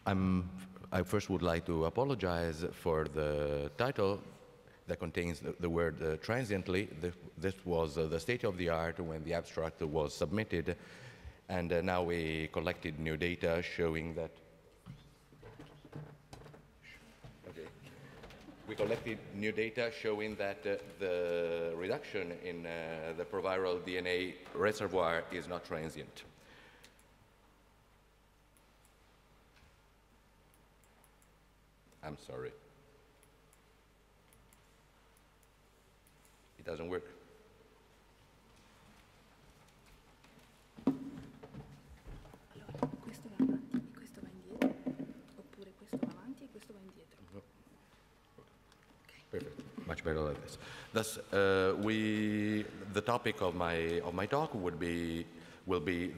I first would like to apologize for the title that contains the word transiently. This was the state of the art when the abstract was submitted, and now we collected new data showing that the reduction in the proviral DNA reservoir is not transient. I'm sorry. It doesn't work. Allora, questo va avanti e questo va indietro, oppure questo va avanti e questo va indietro. No. Okay. Perfect. Much better like this. Thus, the topic of my talk will be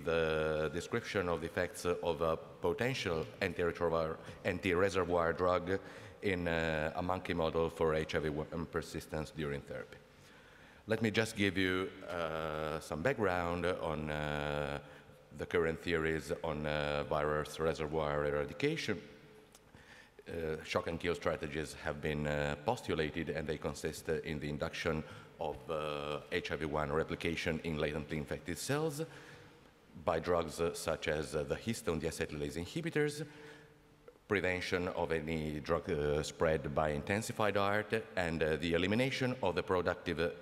the description of the effects of a potential anti-reservoir drug in a monkey model for HIV persistence during therapy. Let me just give you some background on the current theories on virus reservoir eradication. Shock and kill strategies have been postulated, and they consist in the induction of HIV-1 replication in latently infected cells by drugs such as the histone deacetylase inhibitors, prevention of any drug spread by intensified ART, and the elimination of the productively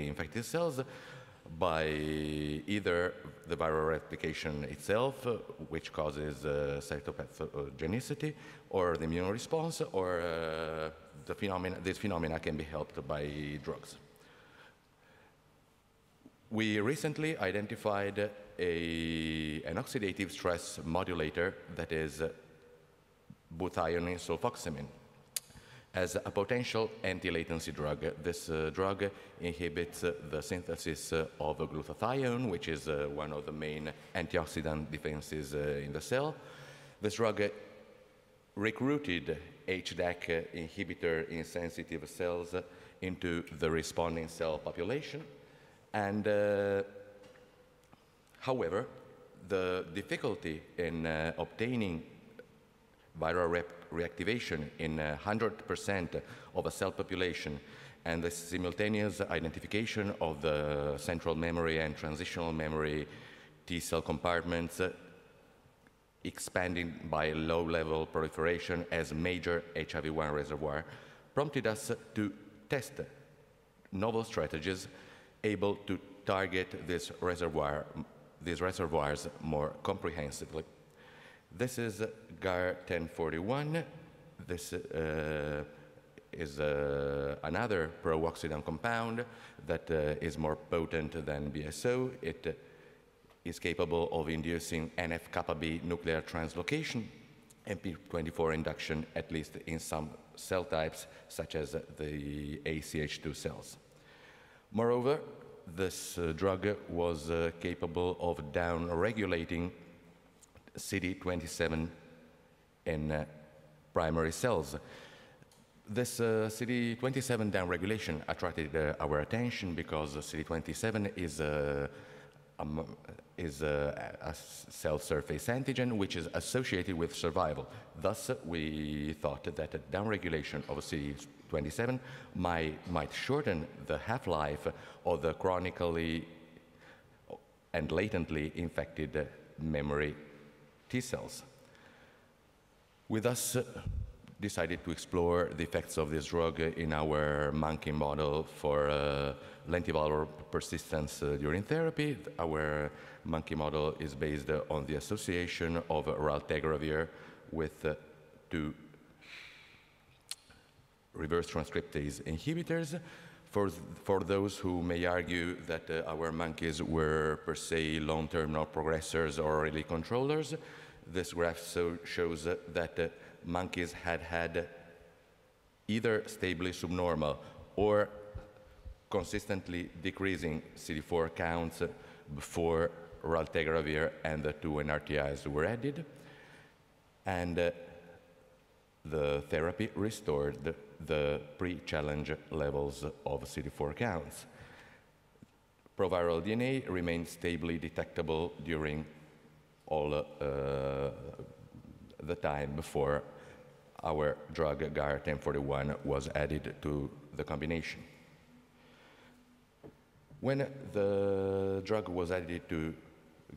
infected cells by either the viral replication itself, which causes cytopathogenicity, or the immune response, or this phenomena can be helped by drugs. We recently identified an oxidative stress modulator that is buthionine sulfoxamine as a potential anti-latency drug. This drug inhibits the synthesis of glutathione, which is one of the main antioxidant defenses in the cell. This drug recruited HDAC inhibitor in sensitive cells into the responding cell population. And however, the difficulty in obtaining viral reactivation in 100% of a cell population and the simultaneous identification of the central memory and transitional memory T cell compartments expanding by low-level proliferation as major HIV-1 reservoir prompted us to test novel strategies able to target this these reservoirs more comprehensively. This is Gar1041. This is another pro-oxidant compound that is more potent than BSO. It is capable of inducing NF-kappa-B nuclear translocation and p24 induction, at least in some cell types, such as the ACH2 cells. Moreover, this drug was capable of down-regulating CD27 in primary cells. This CD27 downregulation attracted our attention because CD27 is a cell surface antigen which is associated with survival. Thus, we thought that a downregulation of CD27 might shorten the half-life of the chronically and latently infected memory T cells. We thus decided to explore the effects of this drug in our monkey model for lentiviral persistence during therapy. Our monkey model is based on the association of raltegravir with two reverse transcriptase inhibitors. For those who may argue that our monkeys were per se long-term non-progressors or early controllers, this graph shows that monkeys had either stably subnormal or consistently decreasing CD4 counts before raltegravir and the two NRTIs were added, and the therapy restored the pre-challenge levels of CD4 counts. Proviral DNA remained stably detectable during all the time before our drug Gar1041 was added to the combination. When the drug was added to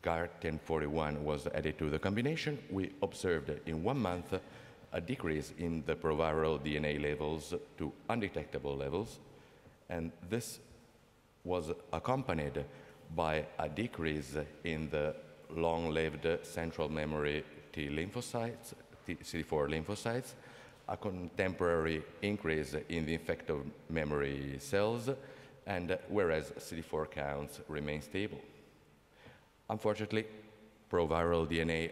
Gar1041 was added to the combination, we observed in 1 month a decrease in the proviral DNA levels to undetectable levels, and this was accompanied by a decrease in the long-lived central memory T lymphocytes, CD4 lymphocytes, a contemporary increase in the effector memory cells, and whereas CD4 counts remain stable. Unfortunately, proviral DNA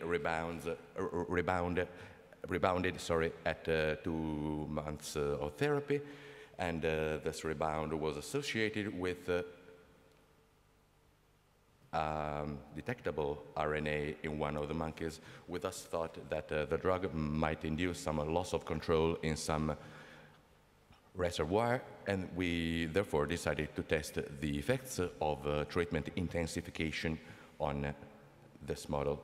rebounded at 2 months of therapy, and this rebound was associated with detectable RNA in one of the monkeys. We thus thought that the drug might induce some loss of control in some reservoir, and we therefore decided to test the effects of treatment intensification on this model.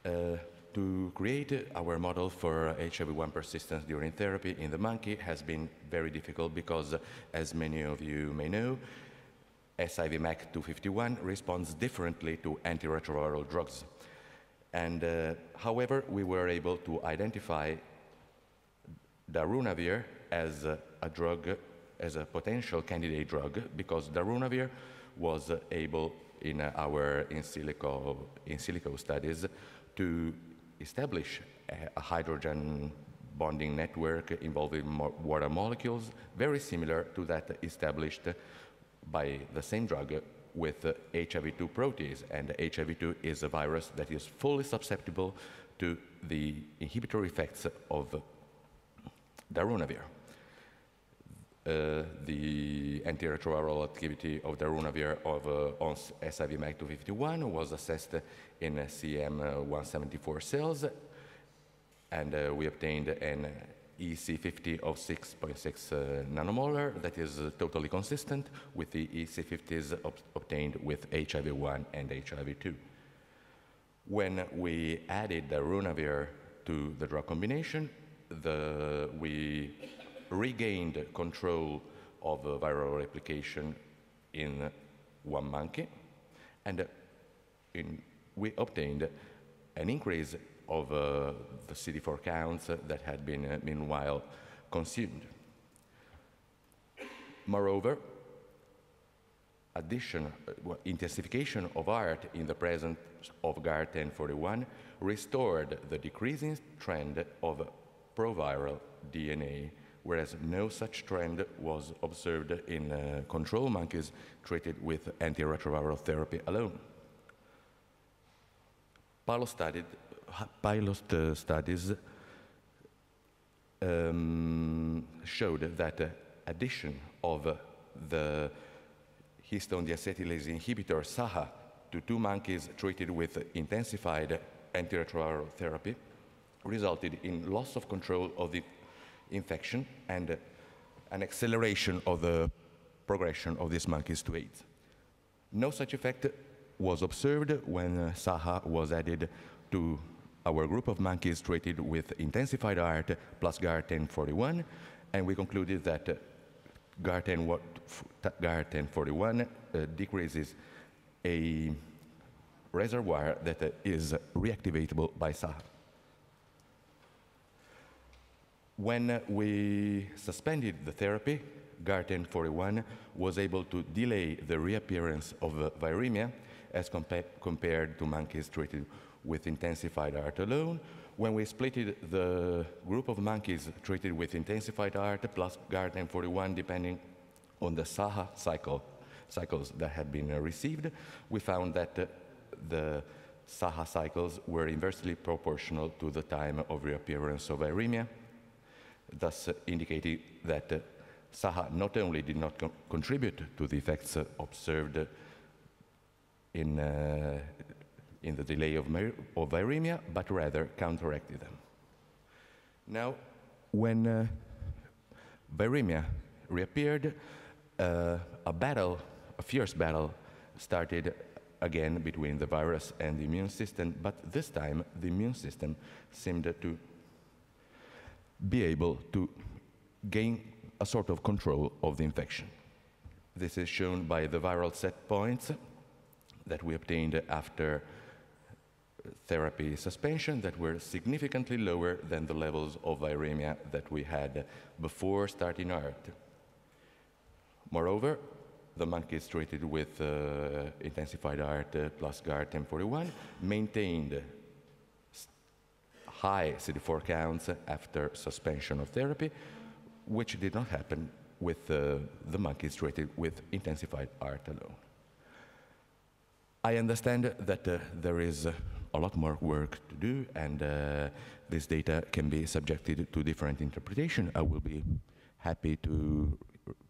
To create our model for HIV-1 persistence during therapy in the monkey has been very difficult because, as many of you may know, SIV-MAC251 responds differently to antiretroviral drugs. And however, we were able to identify darunavir as a drug, as a potential candidate drug, because darunavir was able in our in silico studies to establish a hydrogen bonding network involving water molecules, very similar to that established by the same drug with HIV-2 protease. And HIV-2 is a virus that is fully susceptible to the inhibitory effects of darunavir. The antiretroviral activity of darunavir on SIV-MAC251 was assessed in CM174 cells, and we obtained an EC50 of 6.6 nanomolar that is totally consistent with the EC50s obtained with HIV-1 and HIV-2. When we added darunavir to the drug combination, we regained control of viral replication in one monkey, and we obtained an increase of the CD4 counts that had been meanwhile consumed. Moreover, intensification of ART in the presence of Gar1041 restored the decreasing trend of proviral DNA, whereas no such trend was observed in control monkeys treated with antiretroviral therapy alone. Pilot studies showed that addition of the histone deacetylase inhibitor SAHA to 2 monkeys treated with intensified antiretroviral therapy resulted in loss of control of the infection and an acceleration of the progression of these monkeys to AIDS. No such effect was observed when SAHA was added to our group of monkeys treated with intensified ART plus Gar1041, and we concluded that Gar1041 decreases a reservoir that is reactivatable by SAHA. When we suspended the therapy, Gar1041 was able to delay the reappearance of viremia as compared to monkeys treated with intensified ART alone. When we split the group of monkeys treated with intensified ART plus Gar1041, depending on the SAHA cycles that had been received, we found that the SAHA cycles were inversely proportional to the time of reappearance of viremia, thus indicating that SAHA not only did not contribute to the effects observed in the delay of viremia, but rather counteracted them. Now, when viremia reappeared, a fierce battle started again between the virus and the immune system, but this time the immune system seemed to be able to gain a sort of control of the infection. This is shown by the viral set points that we obtained after therapy suspension that were significantly lower than the levels of viremia that we had before starting ART. Moreover, the monkeys treated with intensified ART plus Gar1041 maintained high CD4 counts after suspension of therapy, which did not happen with the monkeys treated with intensified ART alone. I understand that there is a lot more work to do, and this data can be subjected to different interpretation. I will be happy to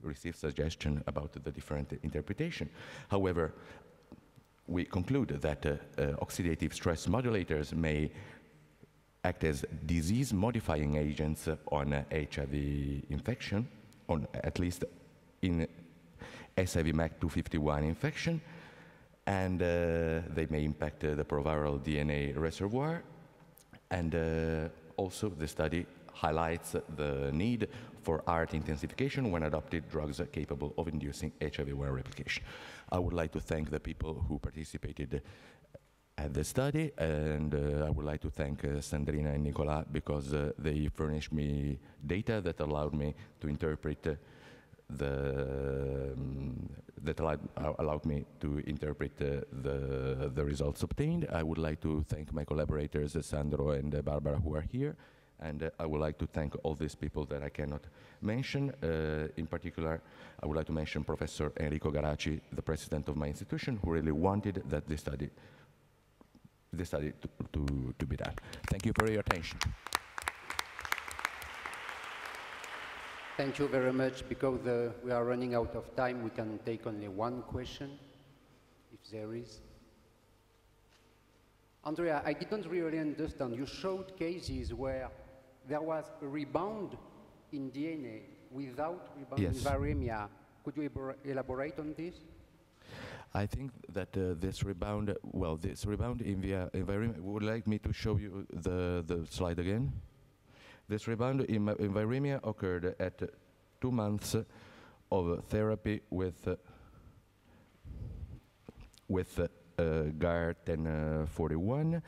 receive suggestions about the different interpretation. However, we conclude that oxidative stress modulators may act as disease-modifying agents on HIV infection, on at least in SIV-MAC251 infection, and they may impact the proviral DNA reservoir. And also the study highlights the need for ART intensification when adopted drugs capable of inducing HIV-1 replication. I would like to thank the people who participated at the study, and I would like to thank Sandrina and Nicola because they furnished me data that allowed me to interpret allowed me to interpret the results obtained. I would like to thank my collaborators, Sandro and Barbara, who are here, and I would like to thank all these people that I cannot mention. In particular, I would like to mention Professor Enrico Garaci, the president of my institution, who really wanted that this study to be done. Thank you for your attention. Thank you very much. Because we are running out of time, we can take only one question, if there is. Andrea, I didn't really understand. You showed cases where there was a rebound in DNA without rebound in viremia. Could you elaborate on this? I think that this rebound in viremia, would you like me to show you the slide again? This rebound in viremia occurred at 2 months of therapy with Gar1041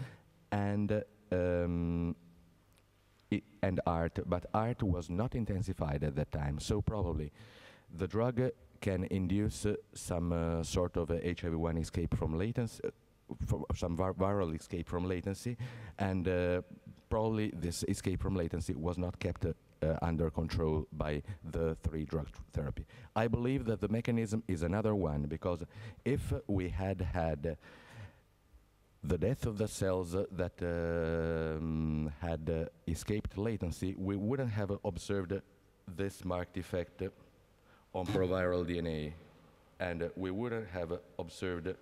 and ART, but ART was not intensified at that time, so probably the drug can induce some sort of HIV-1 escape from latency, some viral escape from latency, and probably this escape from latency was not kept under control by the 3-drug therapy. I believe that the mechanism is another one, because if we had had the death of the cells that had escaped latency, we wouldn't have observed this marked effect on proviral DNA, and we wouldn't have observed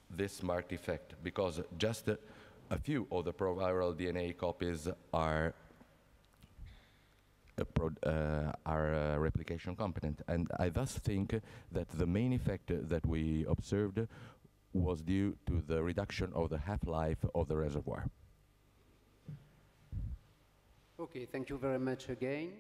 this marked effect because just a few of the proviral DNA copies are replication competent, and I thus think that the main effect that we observed was due to the reduction of the half-life of the reservoir. Okay, thank you very much again.